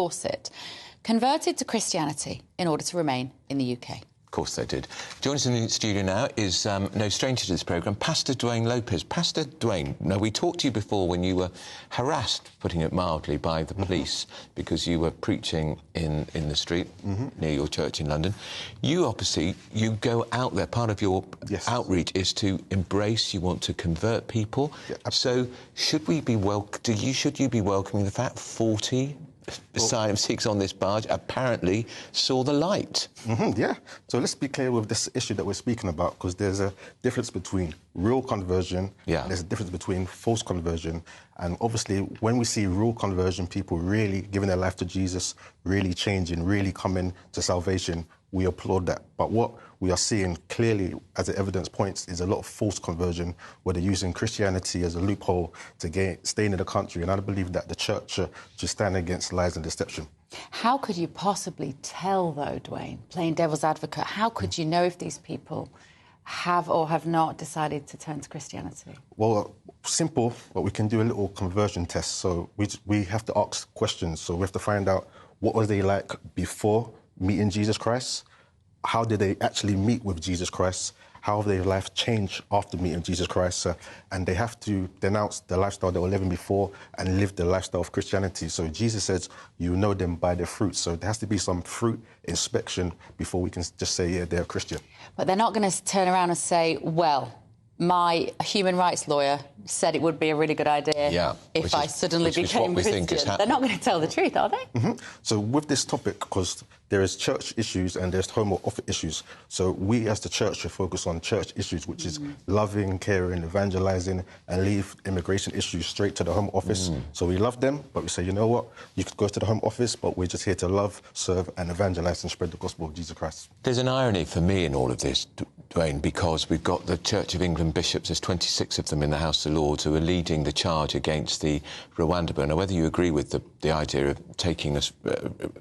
Dorset converted to Christianity in order to remain in the UK. Of course they did. Joining us in the studio now is no stranger to this programme, Pastor Dwayne Lopez. Pastor Dwayne, now we talked to you before when you were harassed, putting it mildly, by the police because you were preaching in the street near your church in London. You obviously, you go out there, part of your outreach is to embrace, you want to convert people. Yeah, so should you be welcoming the fact 40 asylum seekers on this barge apparently saw the light? Yeah. So let's be clear with this issue that we're speaking about, because there's a difference between real conversion and there's a difference between false conversion. And obviously, when we see real conversion, people really giving their life to Jesus, really changing, really coming to salvation, we applaud that. But what we are seeing clearly, as the evidence points, is a lot of false conversion, where they're using Christianity as a loophole to stay in the country. And I believe that the church should stand against lies and deception. How could you possibly tell, though, Dwayne, playing devil's advocate, how could you know if these people have or have not decided to turn to Christianity? Well, simple, but we can do a little conversion test. So we have to ask questions. So we have to find out, what were they like before meeting Jesus Christ? How did they actually meet with Jesus Christ? How have their life changed after meeting Jesus Christ? And they have to denounce the lifestyle they were living before and live the lifestyle of Christianity. So Jesus says, you know them by their fruit. So there has to be some fruit inspection before we can just say, yeah, they're a Christian. But they're not going to turn around and say, well, my human rights lawyer said it would be a really good idea if I suddenly became Christian. They're not going to tell the truth, are they? So with this topic, because there is church issues and there's home office issues, so we as the church should focus on church issues, which is loving, caring, evangelising, and leave immigration issues straight to the home office. So we love them, but we say, you know what, you could go to the home office, but we're just here to love, serve and evangelise and spread the gospel of Jesus Christ. There's an irony for me in all of this, Dwayne, because we've got the Church of England bishops, there's 26 of them in the House of Lords, who are leading the charge against the Rwanda bill. Now, whether you agree with the idea of taking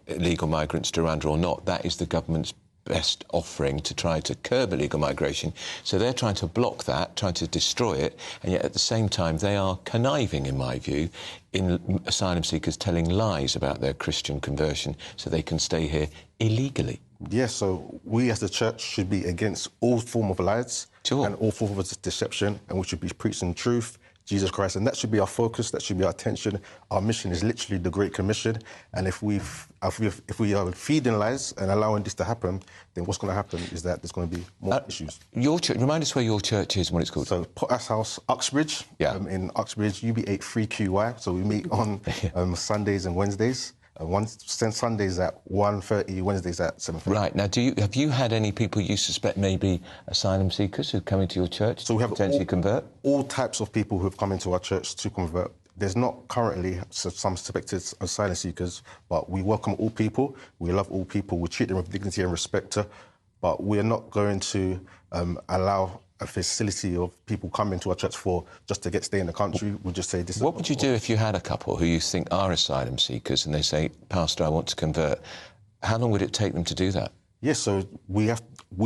illegal migrants to Rwanda or not, that is the government's best offering to try to curb illegal migration. So they're trying to block that, trying to destroy it, and yet at the same time they are conniving, in my view, in asylum seekers telling lies about their Christian conversion so they can stay here illegally. Yes, so we as the church should be against all form of lies and all form of deception, and we should be preaching truth, Jesus Christ, and that should be our focus, that should be our attention. Our mission is literally the Great Commission, and if we are feeding lies and allowing this to happen, then what's going to happen is that there's going to be more issues. Your church, remind us where your church is and what it's called. So Potter's House, Uxbridge, in Uxbridge, UB8 3QY, so we meet on Sundays and Wednesdays. Sundays at 1:30, Wednesdays at 7:30. Right. Now, have you had any people you suspect may be asylum seekers who come into your church to potentially convert? All types of people who have come into our church to convert. There's not currently some suspected asylum seekers, but we welcome all people. We love all people. We treat them with dignity and respect. But we're not going to allow a facility of people coming to our church just to stay in the country. We'll just say this. What would you do if you had a couple who you think are asylum seekers and they say, Pastor, I want to convert? How long would it take them to do that? Yes, so we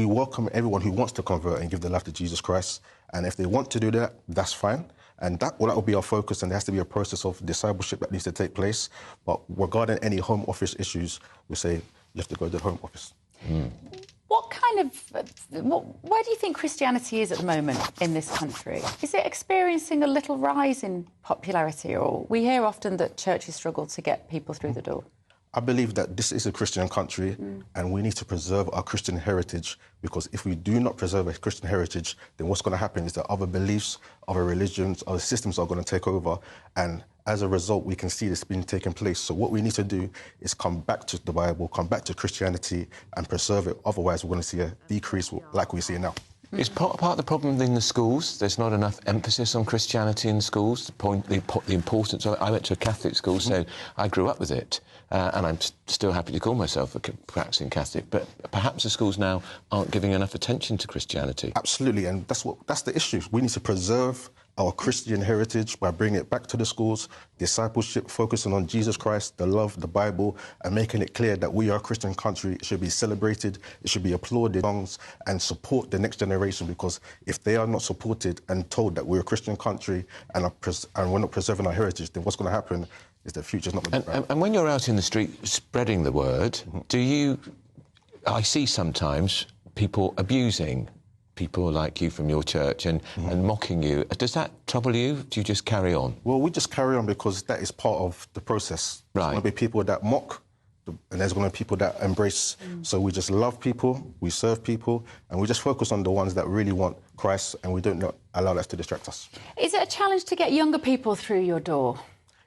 welcome everyone who wants to convert and give their life to Jesus Christ. And if they want to do that, that's fine. And that will be our focus, and there has to be a process of discipleship that needs to take place. But regarding any home office issues, we say you have to go to the home office. Where do you think Christianity is at the moment in this country? Is it experiencing a little rise in popularity, or we hear often that churches struggle to get people through the door? I believe that this is a Christian country and we need to preserve our Christian heritage, because if we do not preserve a Christian heritage, then what's going to happen is that other beliefs, other religions, other systems are going to take over, and as a result, we can see this being taking place. So what we need to do is come back to the Bible, come back to Christianity and preserve it. Otherwise, we're going to see a decrease like we see now. Is part of the problem in the schools? There's not enough emphasis on Christianity in schools, the importance of it. I went to a Catholic school, so I grew up with it, and I'm still happy to call myself a practicing Catholic, but perhaps the schools now aren't giving enough attention to Christianity. Absolutely, and that's the issue. We need to preserve our Christian heritage by bringing it back to the schools, discipleship, focusing on Jesus Christ, the love, the Bible, and making it clear that we are a Christian country. It should be celebrated, it should be applauded, songs, and support the next generation, because if they are not supported and told that we're a Christian country and we're not preserving our heritage, then what's going to happen? is the future's not going to be bright. And when you're out in the street spreading the word, I see sometimes people abusing people like you from your church and mocking you. Does that trouble you? Do you just carry on? Well, we just carry on because that is part of the process. There's going to be people that mock, and there's going to be people that embrace. So we just love people, we serve people, and we just focus on the ones that really want Christ, and we don't allow that to distract us. Is it a challenge to get younger people through your door?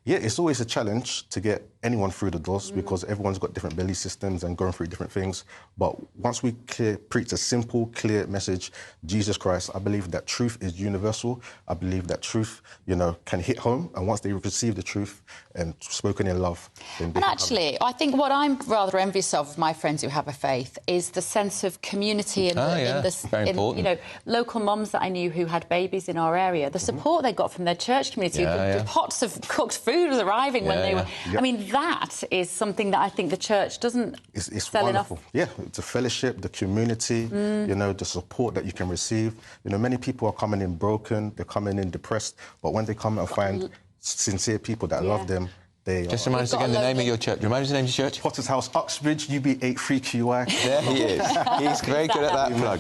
Yeah, it's always a challenge to get anyone through the doors because everyone's got different belief systems and going through different things. But once we preach a simple, clear message, Jesus Christ, I believe that truth is universal. I believe that truth, can hit home. And once they receive the truth and spoken in love, then they actually, I think what I'm rather envious of my friends who have a faith is the sense of community and very important. Local mums that I knew who had babies in our area, the support they got from their church community, the pots of cooked food was arriving when they were. Yep. I mean, that is something that I think the church doesn't sell wonderful. enough. Yeah, it's a fellowship, the community, the support that you can receive. Many people are coming in broken, they're coming in depressed, but when they come and find sincere people that love them, they Just remind us again the name of your church. Remind us the name of your church. Potter's House, Uxbridge, UB83QY. There he is. He's very good at that plug.